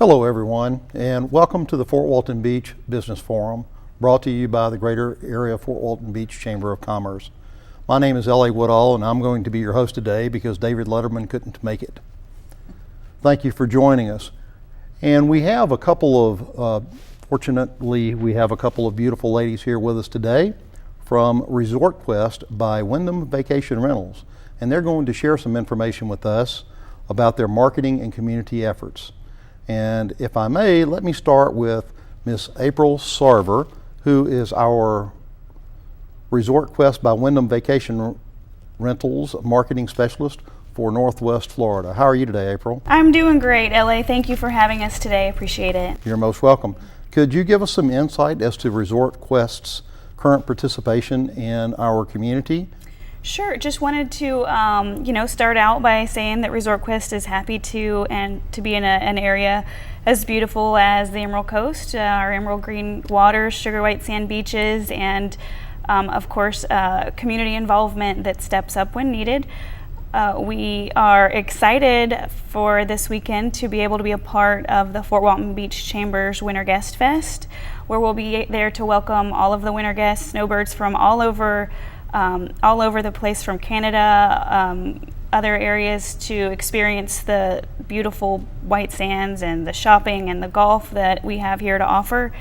Hello everyone, and welcome to the Fort Walton Beach Business Forum, brought to you by the Greater Area Fort Walton Beach Chamber of Commerce. My name is L.A. Woodall, and I'm going to be your host today because David Letterman couldn't make it. Thank you for joining us. And we have a couple of, fortunately, we have a couple of beautiful ladies here with us today from ResortQuest by Wyndham Vacation Rentals. And they're going to share some information with us about their marketing and community efforts. And if I may, let me start with Miss April Sarver, who is our ResortQuest by Wyndham Vacation Rentals marketing specialist for Northwest Florida. How are you today, April? I'm doing great, LA. Thank you for having us today. Appreciate it. You're most welcome. Could you give us some insight as to ResortQuest's current participation in our community? Sure. Just wanted to, start out by saying that ResortQuest is happy to be in an area as beautiful as the Emerald Coast, our emerald green waters, sugar white sand beaches, and of course, community involvement that steps up when needed. We are excited for this weekend to be able to be a part of the Fort Walton Beach Chamber's Winter Guest Fest, where we'll be there to welcome all of the winter guests, snowbirds from all over the place, from Canada, other areas, to experience the beautiful white sands and the shopping and the golf that we have here to offer.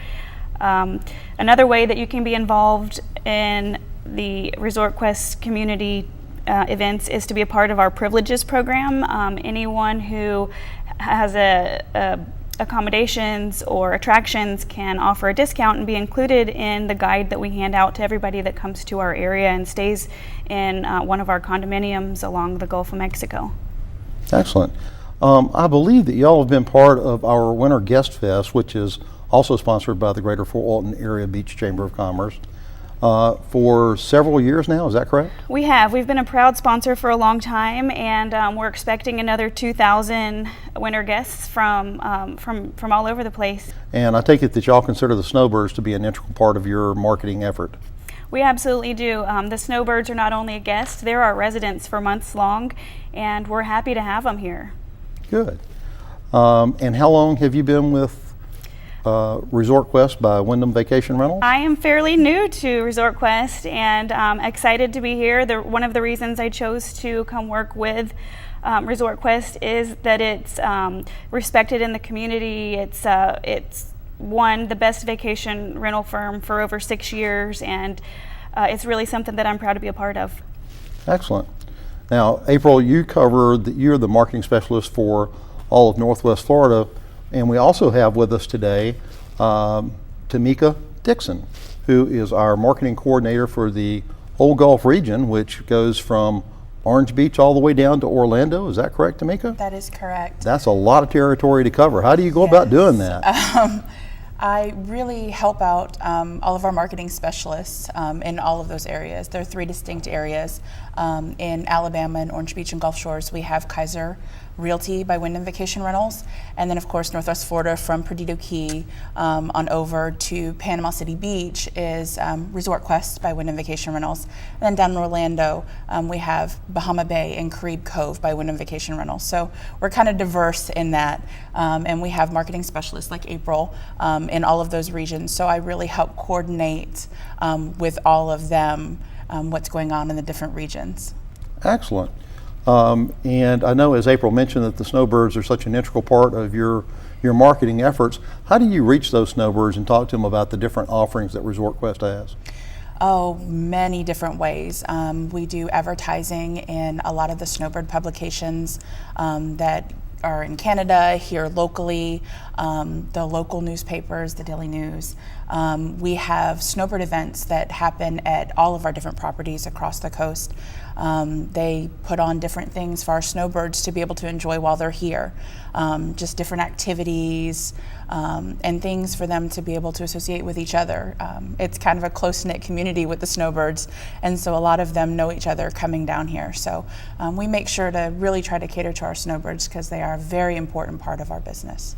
Another way that you can be involved in the ResortQuest community events is to be a part of our privileges program. Anyone who has accommodations or attractions can offer a discount and be included in the guide that we hand out to everybody that comes to our area and stays in one of our condominiums along the Gulf of Mexico. Excellent. I believe that y'all have been part of our Winter Guest Fest, which is also sponsored by the Greater Fort Walton Area Beach Chamber of Commerce, for several years now. Is that correct? We have. We've been a proud sponsor for a long time, and we're expecting another 2,000 winter guests from all over the place. And I take it that y'all consider the snowbirds to be an integral part of your marketing effort. We absolutely do. The snowbirds are not only a guest, they're our residents for months long, and we're happy to have them here. Good. And how long have you been with ResortQuest by Wyndham Vacation Rentals? I am fairly new to ResortQuest, and excited to be here. One of the reasons I chose to come work with ResortQuest is that it's respected in the community. It's won the best vacation rental firm for over 6 years, and it's really something that I'm proud to be a part of. Excellent. Now, April, you're the marketing specialist for all of Northwest Florida. And we also have with us today Tamika Dixon, who is our marketing coordinator for the whole Gulf region, which goes from Orange Beach all the way down to Orlando. Is that correct, Tamika? That is correct. That's a lot of territory to cover. How do you go about doing that? I really help out all of our marketing specialists in all of those areas. There are 3 distinct areas. In Alabama and Orange Beach and Gulf Shores, we have Kaiser Realty by Wyndham Vacation Rentals, and then of course Northwest Florida from Perdido Key on over to Panama City Beach is ResortQuest by Wyndham Vacation Rentals, and then down in Orlando we have Bahama Bay and Caribe Cove by Wyndham Vacation Rentals. So we're kind of diverse in that, and we have marketing specialists like April in all of those regions. So I really help coordinate with all of them what's going on in the different regions. Excellent. And I know, as April mentioned, that the snowbirds are such an integral part of your marketing efforts. How do you reach those snowbirds and talk to them about the different offerings that ResortQuest has? Oh, many different ways. We do advertising in a lot of the snowbird publications that are in Canada, here locally, the local newspapers, the Daily News. We have snowbird events that happen at all of our different properties across the coast. They put on different things for our snowbirds to be able to enjoy while they're here. Just different activities and things for them to be able to associate with each other. It's kind of a close-knit community with the snowbirds, and so a lot of them know each other coming down here. So we make sure to really try to cater to our snowbirds because they are a very important part of our business.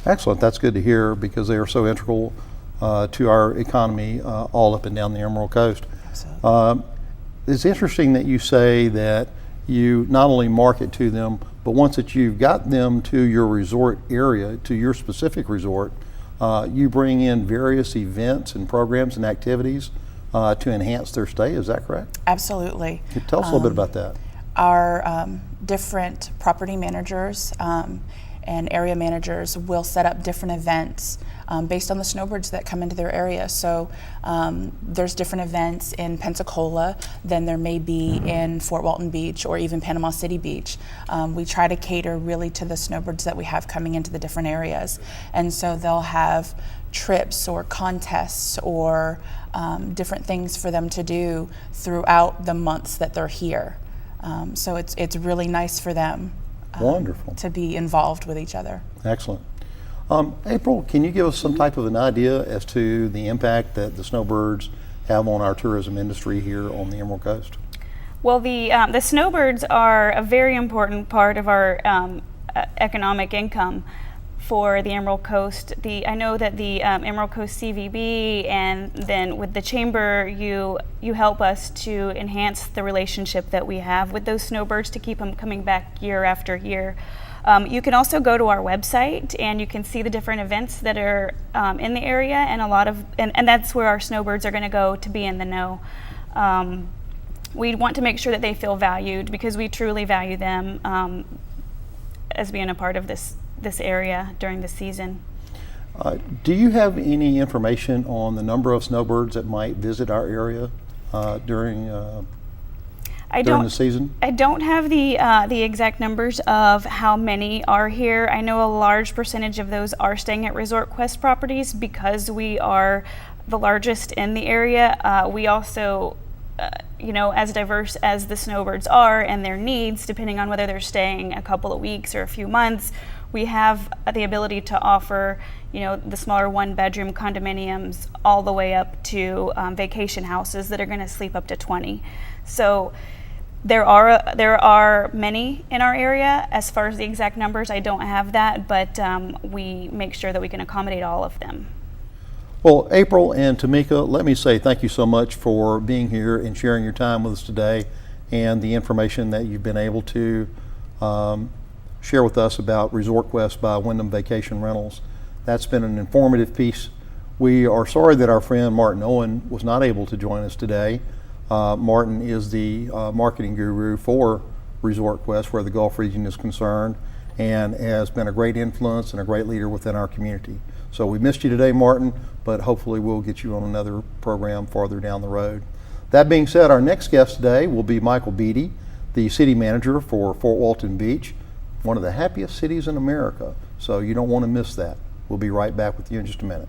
Excellent. That's good to hear because they are so integral to our economy all up and down the Emerald Coast. Absolutely. It's interesting that you say that you not only market to them, But once that you've got them to your resort area, to your specific resort, you bring in various events and programs and activities to enhance their stay. Is that correct? Absolutely. Can you tell us a little bit about that? Our different property managers and area managers will set up different events based on the snowbirds that come into their area. So there's different events in Pensacola than there may be in Fort Walton Beach or even Panama City Beach. We try to cater really to the snowbirds that we have coming into the different areas. And so they'll have trips or contests or different things for them to do throughout the months that they're here. So it's really nice for them Wonderful. to be involved with each other. Excellent. April, can you give us some type of an idea as to the impact that the snowbirds have on our tourism industry here on the Emerald Coast? Well, the snowbirds are a very important part of our economic income for the Emerald Coast. I know that the Emerald Coast CVB and then with the Chamber, you help us to enhance the relationship that we have with those snowbirds to keep them coming back year after year. You can also go to our website and you can see the different events that are in the area, and and that's where our snowbirds are going to go to be in the know. We want to make sure that they feel valued because we truly value them as being a part of this area during the season. Do you have any information on the number of snowbirds that might visit our area during the season? I don't have the exact numbers of how many are here. I know a large percentage of those are staying at ResortQuest properties because we are the largest in the area. We also, as diverse as the snowbirds are and their needs, depending on whether they're staying a couple of weeks or a few months, we have the ability to offer, the smaller one-bedroom condominiums all the way up to vacation houses that are going to sleep up to 20. So there are many in our area. As far as the exact numbers, I don't have that, but we make sure that we can accommodate all of them. Well, April and Tamika, let me say thank you so much for being here and sharing your time with us today and the information that you've been able to share with us about ResortQuest by Wyndham Vacation Rentals. That's been an informative piece. We are sorry that our friend Martin Owen was not able to join us today. Martin is the marketing guru for ResortQuest where the Gulf region is concerned and has been a great influence and a great leader within our community. So we missed you today, Martin, but hopefully we'll get you on another program farther down the road. That being said, our next guest today will be Michael Beatty, the city manager for Fort Walton Beach, one of the happiest cities in America. So you don't want to miss that. We'll be right back with you in just a minute.